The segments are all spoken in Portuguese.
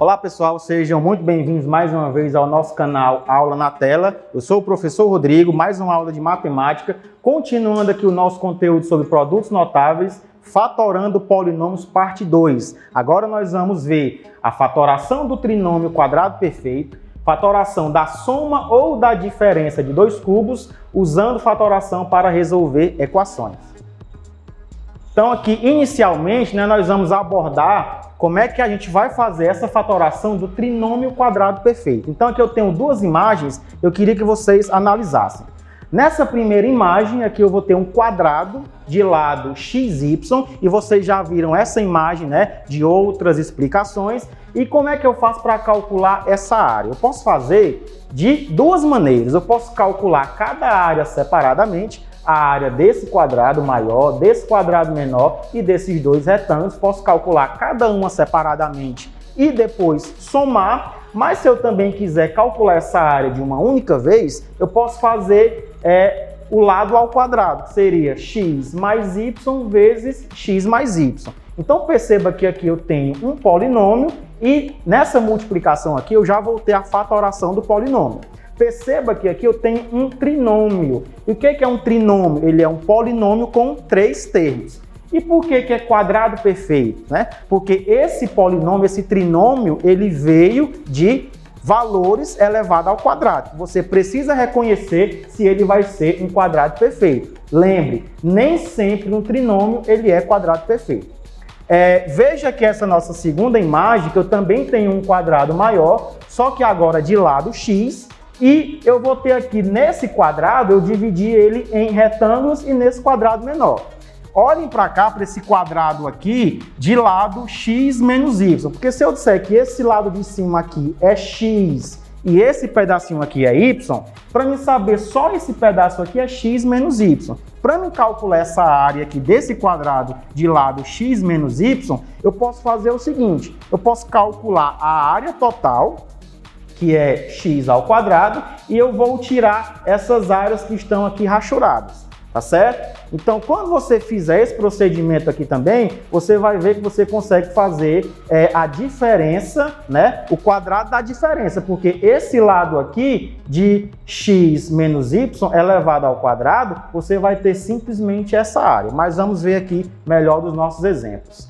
Olá pessoal, sejam muito bem-vindos mais uma vez ao nosso canal Aula na Tela. Eu sou o professor Rodrigo, mais uma aula de matemática, continuando aqui o nosso conteúdo sobre produtos notáveis, fatorando polinômios parte 2. Agora nós vamos ver a fatoração do trinômio quadrado perfeito, fatoração da soma ou da diferença de dois cubos, usando fatoração para resolver equações. Então aqui, inicialmente, nós vamos abordar como é que a gente vai fazer essa fatoração do trinômio quadrado perfeito. Então aqui eu tenho duas imagens, eu queria que vocês analisassem. Nessa primeira imagem, aqui eu vou ter um quadrado de lado xy, e vocês já viram essa imagem, de outras explicações. E como é que eu faço para calcular essa área? Eu posso fazer de duas maneiras. Eu posso calcular cada área separadamente, a área desse quadrado maior, desse quadrado menor e desses dois retângulos. Posso calcular cada uma separadamente e depois somar. Mas se eu também quiser calcular essa área de uma única vez, eu posso fazer o lado ao quadrado, que seria x mais y vezes x mais y. Então perceba que aqui eu tenho um polinômio e nessa multiplicação aqui eu já vou ter a fatoração do polinômio. Perceba que aqui eu tenho um trinômio. E o que é um trinômio? Ele é um polinômio com três termos. E por que é quadrado perfeito? Porque esse polinômio, esse trinômio, ele veio de valores elevados ao quadrado. Você precisa reconhecer se ele vai ser um quadrado perfeito. Lembre, nem sempre um trinômio ele é quadrado perfeito. Veja que essa nossa segunda imagem, que eu também tenho um quadrado maior, só que agora de lado x, e eu vou ter aqui nesse quadrado, eu dividi ele em retângulos e nesse quadrado menor. Olhem para cá, para esse quadrado aqui, de lado x menos y. Porque se eu disser que esse lado de cima aqui é x e esse pedacinho aqui é y, para mim saber só esse pedaço aqui é x menos y. Para mim calcular essa área aqui desse quadrado de lado x menos y, eu posso fazer o seguinte. Eu posso calcular a área total, que é x ao quadrado, e eu vou tirar essas áreas que estão aqui rachuradas, tá certo? Então, quando você fizer esse procedimento aqui também, você vai ver que você consegue fazer a diferença, o quadrado da diferença, porque esse lado aqui de x menos y elevado ao quadrado, você vai ter simplesmente essa área. Mas vamos ver aqui melhor dos nossos exemplos.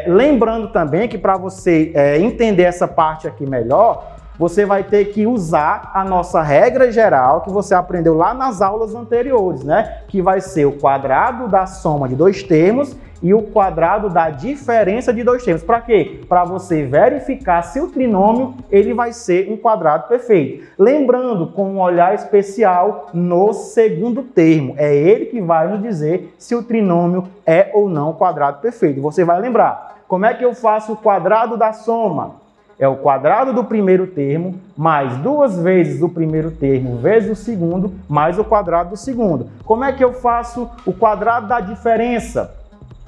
Lembrando também que para você entender essa parte aqui melhor, você vai ter que usar a nossa regra geral que você aprendeu lá nas aulas anteriores, que vai ser o quadrado da soma de dois termos e o quadrado da diferença de dois termos. Para quê? Para você verificar se o trinômio ele vai ser um quadrado perfeito. Lembrando, com um olhar especial no segundo termo. É ele que vai nos dizer se o trinômio é ou não um quadrado perfeito. Você vai lembrar. Como é que eu faço o quadrado da soma? É o quadrado do primeiro termo, mais duas vezes o primeiro termo, vezes o segundo, mais o quadrado do segundo. Como é que eu faço o quadrado da diferença?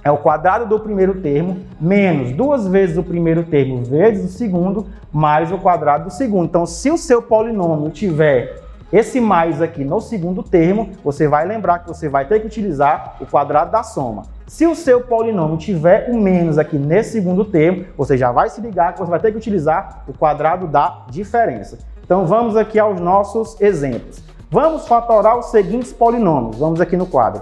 É o quadrado do primeiro termo, menos duas vezes o primeiro termo, vezes o segundo, mais o quadrado do segundo. Então, se o seu polinômio tiver esse mais aqui no segundo termo, você vai lembrar que você vai ter que utilizar o quadrado da soma. Se o seu polinômio tiver o menos aqui nesse segundo termo, você já vai se ligar que você vai ter que utilizar o quadrado da diferença. Então vamos aqui aos nossos exemplos. Vamos fatorar os seguintes polinômios. Vamos aqui no quadro.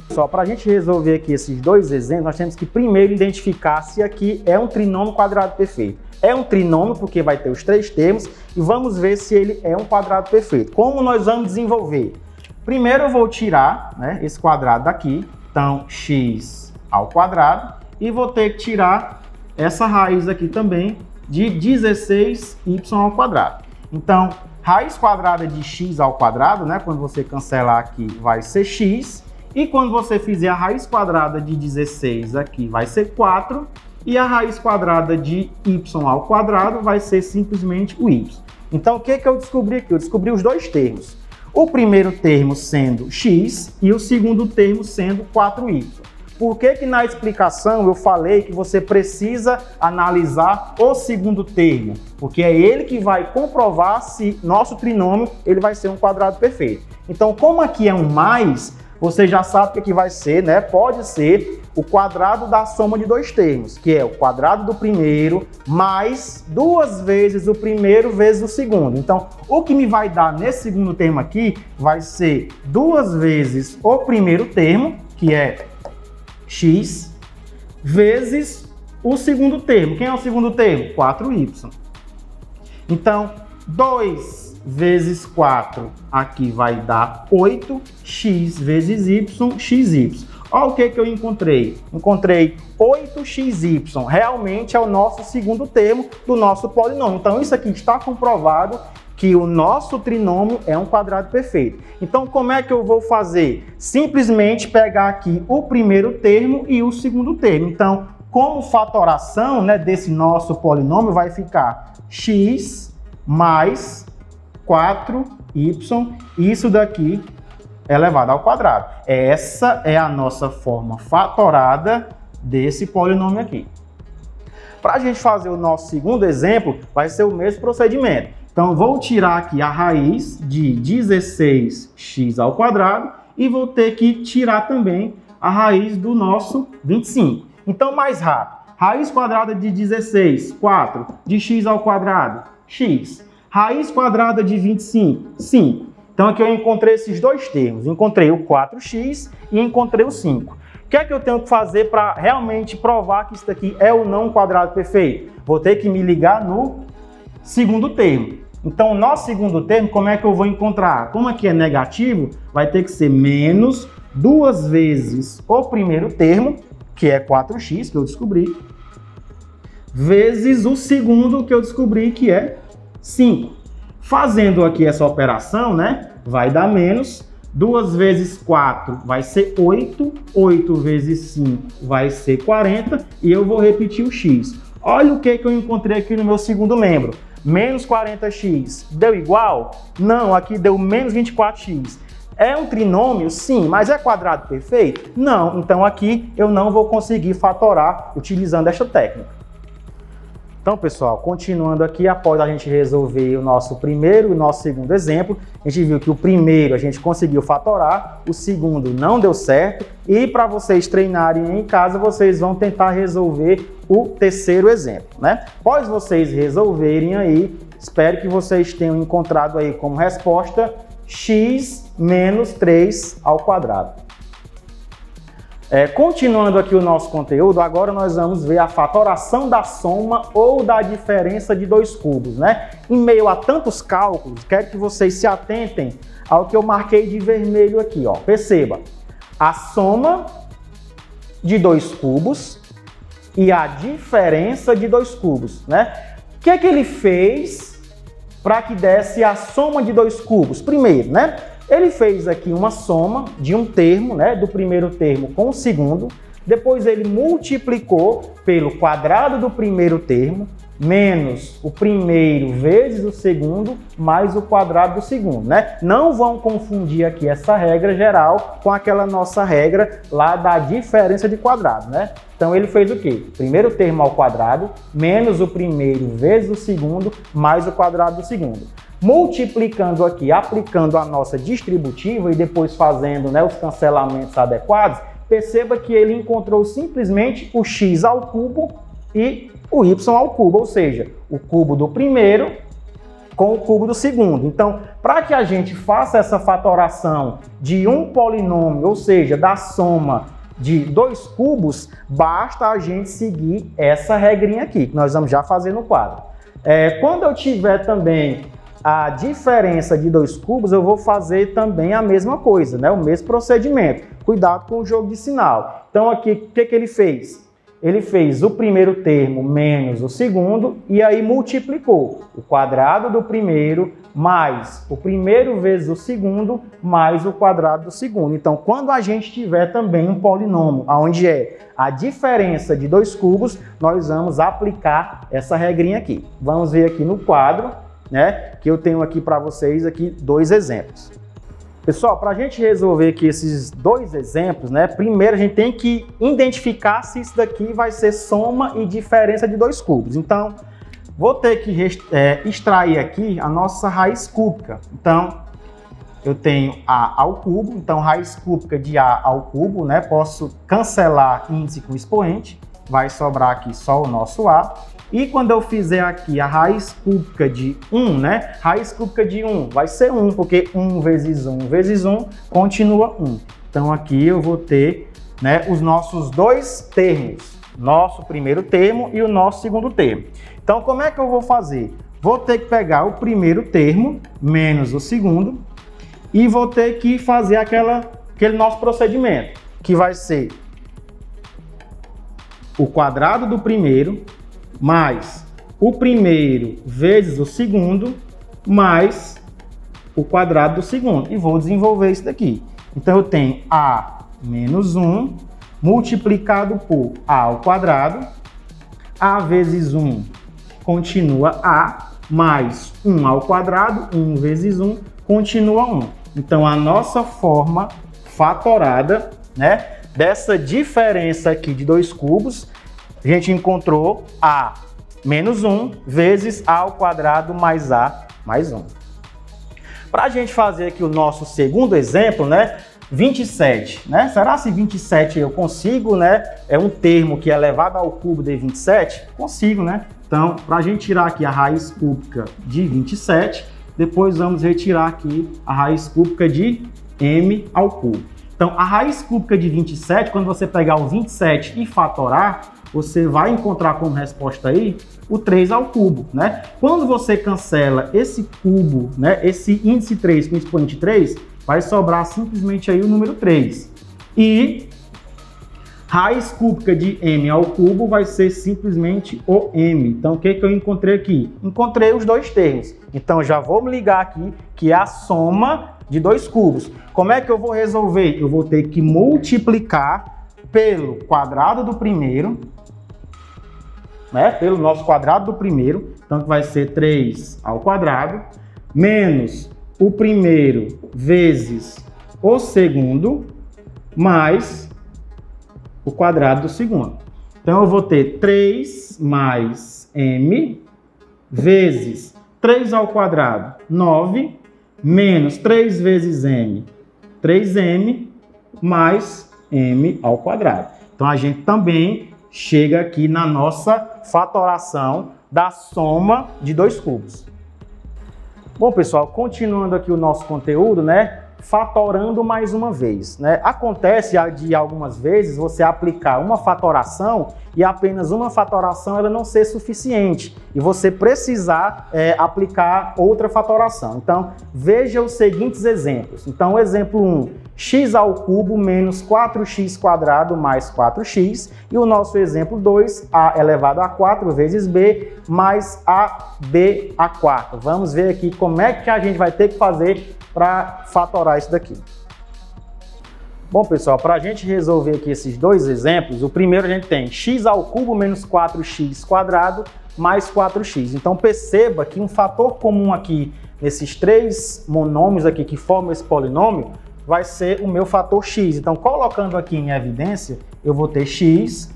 Só para a gente resolver aqui esses dois exemplos, nós temos que primeiro identificar se aqui é um trinômio quadrado perfeito. É um trinômio porque vai ter os três termos e vamos ver se ele é um quadrado perfeito. Como nós vamos desenvolver? Primeiro eu vou tirar esse quadrado daqui, então x ao quadrado, e vou ter que tirar essa raiz aqui também de 16y ao quadrado. Então, raiz quadrada de x ao quadrado, quando você cancelar aqui, vai ser x. E quando você fizer a raiz quadrada de 16 aqui, vai ser 4. E a raiz quadrada de y ao quadrado vai ser simplesmente o y. Então, o que eu descobri aqui? Eu descobri os dois termos. O primeiro termo sendo x e o segundo termo sendo 4y. Por que na explicação eu falei que você precisa analisar o segundo termo? Porque é ele que vai comprovar se nosso trinômio ele vai ser um quadrado perfeito. Então, como aqui é um mais, você já sabe que aqui vai ser, pode ser o quadrado da soma de dois termos, que é o quadrado do primeiro mais 2 vezes o primeiro vezes o segundo. Então, o que me vai dar nesse segundo termo aqui vai ser 2 vezes o primeiro termo, que é x, vezes o segundo termo. Quem é o segundo termo? 4y. Então, 2 vezes 4 aqui vai dar 8, x vezes y, xy. Olha o que eu encontrei. Encontrei 8xy. Realmente é o nosso segundo termo do nosso polinômio. Então, isso aqui está comprovado que o nosso trinômio é um quadrado perfeito. Então, como é que eu vou fazer? Simplesmente pegar aqui o primeiro termo e o segundo termo. Então, como fatoração, né, desse nosso polinômio, vai ficar x mais 4y, isso daqui elevado ao quadrado. Essa é a nossa forma fatorada desse polinômio aqui. Para a gente fazer o nosso segundo exemplo, vai ser o mesmo procedimento. Então, vou tirar aqui a raiz de 16x ao quadrado e vou ter que tirar também a raiz do nosso 25. Então, mais rápido. Raiz quadrada de 16, 4. De x ao quadrado, x. Raiz quadrada de 25, 5. Então, aqui eu encontrei esses dois termos. Encontrei o 4x e encontrei o 5. O que é que eu tenho que fazer para realmente provar que isso daqui é ou não um quadrado perfeito? Vou ter que me ligar no segundo termo. Então, o nosso segundo termo, como é que eu vou encontrar? Como aqui é negativo, vai ter que ser menos 2 vezes o primeiro termo, que é 4x, que eu descobri, vezes o segundo, que eu descobri, que é 5. Fazendo aqui essa operação, né, vai dar menos 2 vezes 4 vai ser 8, 8 vezes 5 vai ser 40, e eu vou repetir o x. Olha o que eu encontrei aqui no meu segundo membro. Menos 40x deu igual? Não, aqui deu menos 24x. É um trinômio? Sim, mas é quadrado perfeito? Não, então aqui eu não vou conseguir fatorar utilizando esta técnica. Então, pessoal, continuando aqui, após a gente resolver o nosso primeiro e o nosso segundo exemplo, a gente viu que o primeiro a gente conseguiu fatorar, o segundo não deu certo, e para vocês treinarem em casa, vocês vão tentar resolver o terceiro exemplo, né? Após vocês resolverem aí, espero que vocês tenham encontrado aí como resposta x menos 3 ao quadrado. Continuando aqui o nosso conteúdo, agora nós vamos ver a fatoração da soma ou da diferença de dois cubos, né? Em meio a tantos cálculos, quero que vocês se atentem ao que eu marquei de vermelho aqui, ó. Perceba, a soma de dois cubos e a diferença de dois cubos, né? O que é que ele fez para que desse a soma de dois cubos? Primeiro, né? Ele fez aqui uma soma de um termo, né, do primeiro termo com o segundo, depois ele multiplicou pelo quadrado do primeiro termo, menos o primeiro vezes o segundo, mais o quadrado do segundo, né? Não vão confundir aqui essa regra geral com aquela nossa regra lá da diferença de quadrado, né? Então ele fez o quê? Primeiro termo ao quadrado, menos o primeiro vezes o segundo, mais o quadrado do segundo. Multiplicando aqui, aplicando a nossa distributiva e depois fazendo, né, os cancelamentos adequados, perceba que ele encontrou simplesmente o x ao cubo e o y ao cubo, ou seja, o cubo do primeiro com o cubo do segundo. Então, para que a gente faça essa fatoração de um polinômio, ou seja, da soma de dois cubos, basta a gente seguir essa regrinha aqui, que nós vamos já fazer no quadro. Quando eu tiver também a diferença de dois cubos, eu vou fazer também a mesma coisa, né? O mesmo procedimento. Cuidado com o jogo de sinal. Então aqui, o que ele fez? Ele fez o primeiro termo menos o segundo e aí multiplicou o quadrado do primeiro mais o primeiro vezes o segundo mais o quadrado do segundo. Então, quando a gente tiver também um polinômio, onde é a diferença de dois cubos, nós vamos aplicar essa regrinha aqui. Vamos ver aqui no quadro, né, que eu tenho aqui para vocês aqui dois exemplos. Pessoal, para a gente resolver aqui esses dois exemplos, né, primeiro a gente tem que identificar se isso daqui vai ser soma e diferença de dois cubos. Então, vou ter que extrair aqui a nossa raiz cúbica. Então, eu tenho A ao cubo, então raiz cúbica de A ao cubo, né? Posso cancelar índice com expoente, vai sobrar aqui só o nosso A. E quando eu fizer aqui a raiz cúbica de 1, né? Raiz cúbica de 1 vai ser 1, porque 1 vezes 1 vezes 1 continua 1. Então aqui eu vou ter, né, os nossos dois termos, nosso primeiro termo e o nosso segundo termo. Então como é que eu vou fazer? Vou ter que pegar o primeiro termo menos o segundo e vou ter que fazer aquele nosso procedimento, que vai ser o quadrado do primeiro mais o primeiro vezes o segundo mais o quadrado do segundo. E vou desenvolver isso daqui. Então eu tenho A menos 1 multiplicado por A ao quadrado. A vezes 1 continua A, mais 1 ao quadrado, 1 vezes 1 continua 1. Então a nossa forma fatorada, né, dessa diferença aqui de dois cubos, a gente encontrou A menos 1 vezes A ao quadrado mais A mais 1. Para a gente fazer aqui o nosso segundo exemplo, né, 27, né? Será se 27 eu consigo, né? É um termo que é elevado ao cubo de 27? Consigo, né? Então, para a gente tirar aqui a raiz cúbica de 27, depois vamos retirar aqui a raiz cúbica de m ao cubo. Então, a raiz cúbica de 27, quando você pegar o 27 e fatorar, você vai encontrar como resposta aí o 3 ao cubo, né? Quando você cancela esse cubo, né, esse índice 3 com expoente 3, vai sobrar simplesmente aí o número 3. E raiz cúbica de m ao cubo vai ser simplesmente o m. Então, o que eu encontrei aqui? Encontrei os dois termos. Então, já vou me ligar aqui que é a soma de dois cubos. Como é que eu vou resolver? Eu vou ter que multiplicar pelo quadrado do primeiro, né? Pelo nosso quadrado do primeiro. Então, vai ser 3 ao quadrado, menos o primeiro vezes o segundo, mais o quadrado do segundo. Então, eu vou ter 3 mais m vezes 3 ao quadrado, 9, menos 3 vezes m, 3m, mais m ao quadrado. Então, a gente também chega aqui na nossa fatoração da soma de dois cubos. Bom, pessoal, continuando aqui o nosso conteúdo, né? Fatorando mais uma vez, né? Acontece de algumas vezes você aplicar uma fatoração e apenas uma fatoração ela não ser suficiente e você precisar aplicar outra fatoração. Então, veja os seguintes exemplos. Então, o exemplo 1, x ao cubo menos 4x quadrado mais 4x. E o nosso exemplo 2, a elevado a 4 vezes b mais ab a 4. Vamos ver aqui como é que a gente vai ter que fazer para fatorar isso daqui. Bom, pessoal, para a gente resolver aqui esses dois exemplos, o primeiro a gente tem x ao cubo menos 4x quadrado mais 4x. Então perceba que um fator comum aqui nesses três monômios aqui que formam esse polinômio vai ser o meu fator x. Então, colocando aqui em evidência, eu vou ter x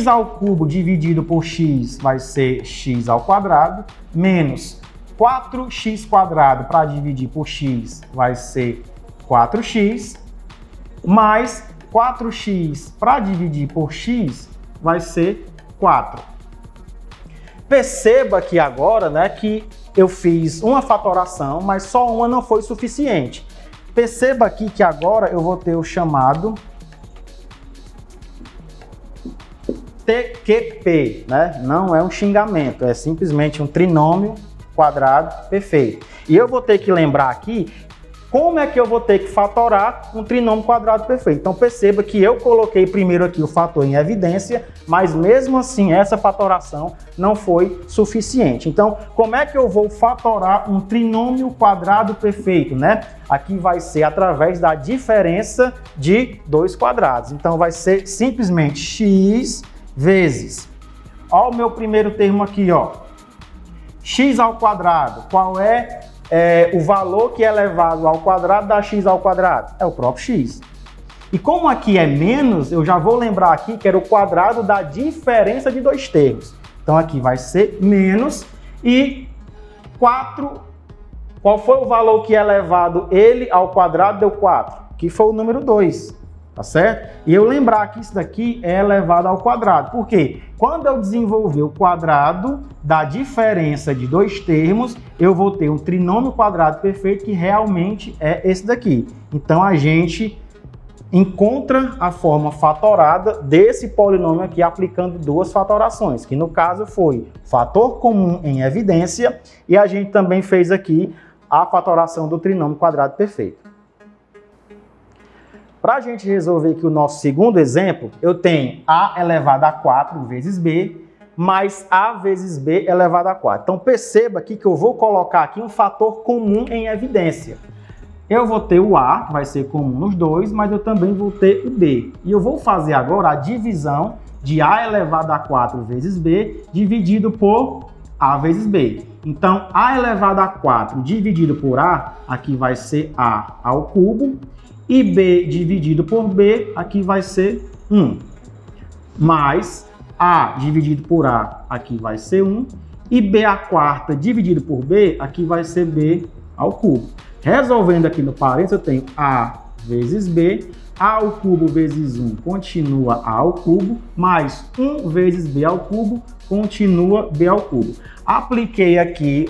ao cubo dividido por x vai ser x ao quadrado, menos 4x quadrado para dividir por x vai ser 4x, mais 4x para dividir por x vai ser 4. Perceba aqui agora, né, que eu fiz uma fatoração, mas só uma não foi suficiente. Perceba aqui que agora eu vou ter o chamado TQP, né? Não é um xingamento, é simplesmente um trinômio quadrado perfeito. E eu vou ter que lembrar aqui como é que eu vou ter que fatorar um trinômio quadrado perfeito. Então perceba que eu coloquei primeiro aqui o fator em evidência, mas mesmo assim essa fatoração não foi suficiente. Então, como é que eu vou fatorar um trinômio quadrado perfeito, né? Aqui vai ser através da diferença de dois quadrados. Então vai ser simplesmente x vezes, ó, o meu primeiro termo aqui, ó, x ao quadrado. Qual é o valor que é elevado ao quadrado da x ao quadrado? É o próprio x. E como aqui é menos, eu já vou lembrar aqui que era o quadrado da diferença de dois termos. Então aqui vai ser menos e 4 Qual foi o valor que é elevado ele ao quadrado? Deu 4, que foi o número 2, tá certo? E eu lembrar que isso daqui é elevado ao quadrado. Por quê? Quando eu desenvolver o quadrado da diferença de dois termos, eu vou ter um trinômio quadrado perfeito que realmente é esse daqui. Então a gente encontra a forma fatorada desse polinômio aqui aplicando duas fatorações, que no caso foi fator comum em evidência, e a gente também fez aqui a fatoração do trinômio quadrado perfeito. Para a gente resolver aqui o nosso segundo exemplo, eu tenho a elevado a 4 vezes b, mais a vezes b elevado a 4. Então perceba aqui que eu vou colocar aqui um fator comum em evidência. Eu vou ter o a, que vai ser comum nos dois, mas eu também vou ter o b. E eu vou fazer agora a divisão de a elevado a 4 vezes b dividido por a vezes b. Então, a elevado a 4 dividido por a, aqui vai ser a ao cubo, e b dividido por b, aqui vai ser 1. Mais a dividido por a, aqui vai ser 1. E b à quarta dividido por b, aqui vai ser b ao cubo. Resolvendo aqui no parênteses, eu tenho a vezes b, a ao cubo vezes 1 continua a ao cubo, mais 1 vezes b ao cubo continua b ao cubo. Apliquei aqui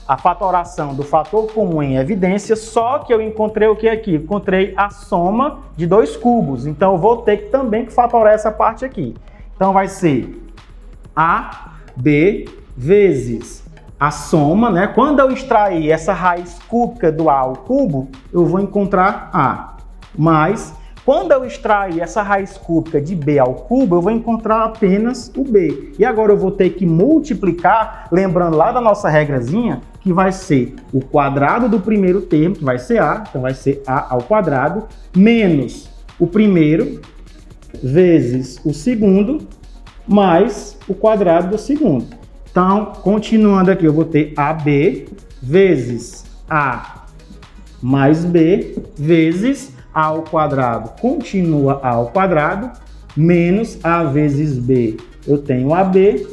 a fatoração do fator comum em evidência, só que eu encontrei o que aqui? Encontrei a soma de dois cubos, então eu vou ter também que fatorar essa parte aqui. Então vai ser AB vezes a soma, né? Quando eu extrair essa raiz cúbica do A ao cubo, eu vou encontrar A. Mas, quando eu extrair essa raiz cúbica de B ao cubo, eu vou encontrar apenas o B. E agora eu vou ter que multiplicar, lembrando lá da nossa regrazinha, que vai ser o quadrado do primeiro termo, que vai ser A, então vai ser A ao quadrado, menos o primeiro, vezes o segundo, mais o quadrado do segundo. Então, continuando aqui, eu vou ter AB vezes A mais B vezes A ao quadrado continua A ao quadrado, menos A vezes B. Eu tenho AB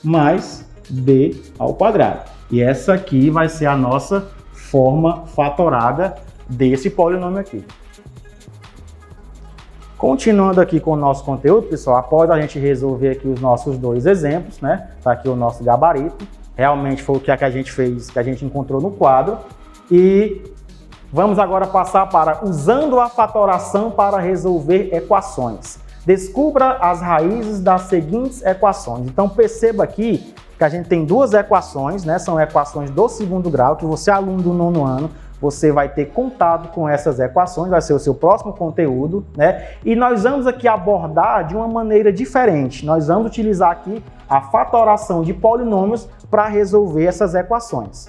mais B ao quadrado. E essa aqui vai ser a nossa forma fatorada desse polinômio aqui. Continuando aqui com o nosso conteúdo, pessoal, após a gente resolver aqui os nossos dois exemplos, né? Tá aqui o nosso gabarito. Realmente foi o que a gente fez, que a gente encontrou no quadro. E vamos agora passar para usando a fatoração para resolver equações. Descubra as raízes das seguintes equações. Então perceba aqui que a gente tem duas equações, né? São equações do segundo grau, que você, aluno do nono ano, você vai ter contato com essas equações, vai ser o seu próximo conteúdo, né? E nós vamos aqui abordar de uma maneira diferente. Nós vamos utilizar aqui a fatoração de polinômios para resolver essas equações.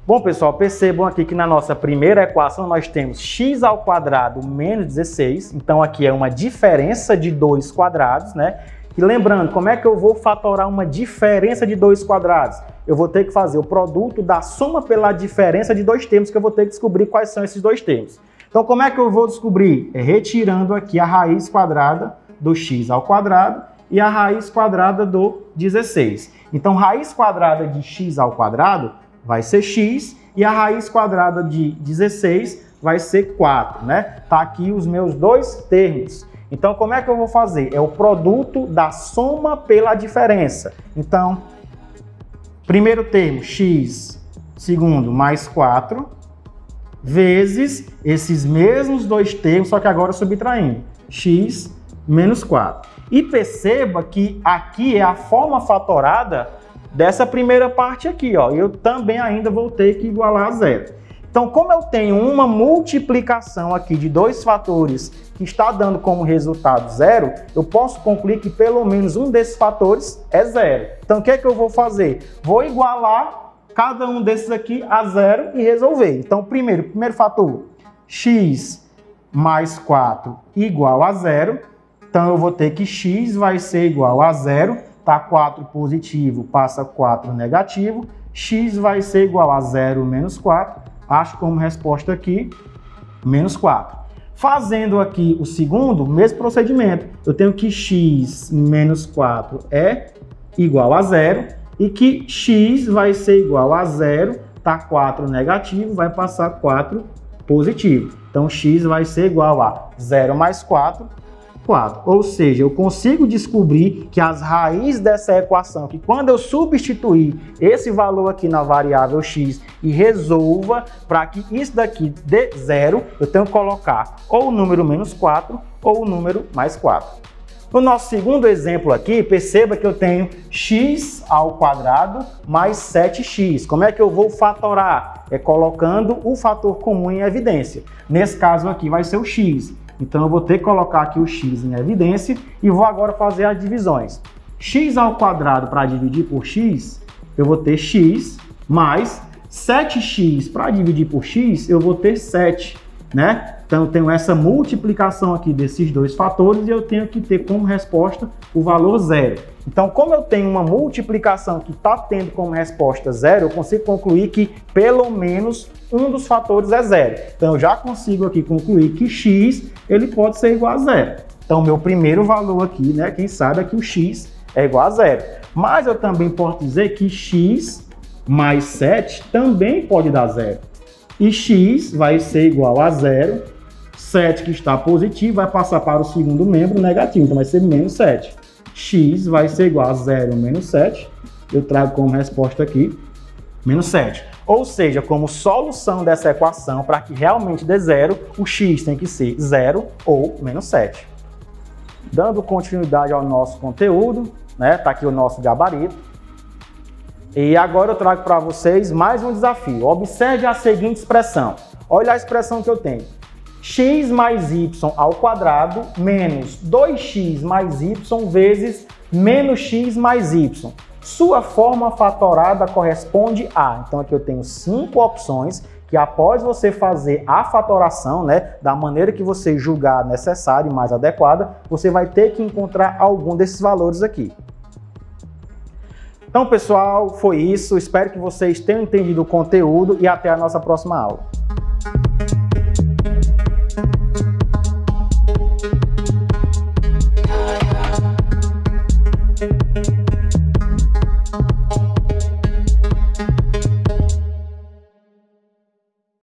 Bom, pessoal, percebam aqui que na nossa primeira equação nós temos x ao quadrado menos 16. Então aqui é uma diferença de dois quadrados, né? E lembrando, como é que eu vou fatorar uma diferença de dois quadrados? Eu vou ter que fazer o produto da soma pela diferença de dois termos, que eu vou ter que descobrir quais são esses dois termos. Então, como é que eu vou descobrir? É retirando aqui a raiz quadrada do x ao quadrado e a raiz quadrada do 16. Então, raiz quadrada de x ao quadrado vai ser x e a raiz quadrada de 16 vai ser 4, né? Tá aqui os meus dois termos. Então, como é que eu vou fazer? É o produto da soma pela diferença. Então, primeiro termo, x, segundo, mais 4, vezes esses mesmos dois termos, só que agora subtraindo, x menos 4. E perceba que aqui é a forma fatorada dessa primeira parte aqui, ó. Eu também ainda vou ter que igualar a zero. Então, como eu tenho uma multiplicação aqui de dois fatores que está dando como resultado zero, eu posso concluir que pelo menos um desses fatores é zero. Então, o que é que eu vou fazer? Vou igualar cada um desses aqui a zero e resolver. Então, primeiro fator, x mais 4 igual a zero. Então, eu vou ter que x vai ser igual a zero. Tá 4 positivo, passa 4 negativo. X vai ser igual a 0 menos 4. Acho como resposta aqui, menos 4. Fazendo aqui o segundo, mesmo procedimento. Eu tenho que x menos 4 é igual a 0 e que x vai ser igual a 0 está 4 negativo, vai passar 4 positivo. Então, x vai ser igual a 0 mais 4, 4. Ou seja, eu consigo descobrir que as raízes dessa equação, que quando eu substituir esse valor aqui na variável x e resolva para que isso daqui dê 0, eu tenho que colocar ou o número menos 4 ou o número mais 4. No nosso segundo exemplo aqui, perceba que eu tenho x ao quadrado mais 7x. Como é que eu vou fatorar? É colocando o fator comum em evidência. Nesse caso aqui vai ser o x. Então eu vou ter que colocar aqui o x em evidência e vou agora fazer as divisões. X ao quadrado para dividir por x, eu vou ter x mais 7x para dividir por x, eu vou ter 7, né? Então eu tenho essa multiplicação aqui desses dois fatores e eu tenho que ter como resposta o valor 0. Então, como eu tenho uma multiplicação que está tendo como resposta 0, eu consigo concluir que pelo menos um dos fatores é 0. Então eu já consigo aqui concluir que x ele pode ser igual a 0. Então meu primeiro valor aqui, né, quem sabe é que o x é igual a 0. Mas eu também posso dizer que x mais 7 também pode dar 0. E x vai ser igual a 0. 7 que está positivo vai passar para o segundo membro negativo, então vai ser menos 7. X vai ser igual a 0 menos 7. Eu trago como resposta aqui menos 7. Ou seja, como solução dessa equação, para que realmente dê 0, o x tem que ser 0 ou menos 7. Dando continuidade ao nosso conteúdo, né? Tá aqui o nosso gabarito. E agora eu trago para vocês mais um desafio. Observe a seguinte expressão. Olha a expressão que eu tenho. X mais y ao quadrado menos 2x mais y vezes menos x mais y. Sua forma fatorada corresponde a... Então aqui eu tenho 5 opções que após você fazer a fatoração, né, da maneira que você julgar necessária e mais adequada, você vai ter que encontrar algum desses valores aqui. Então, pessoal, foi isso. Espero que vocês tenham entendido o conteúdo e até a nossa próxima aula.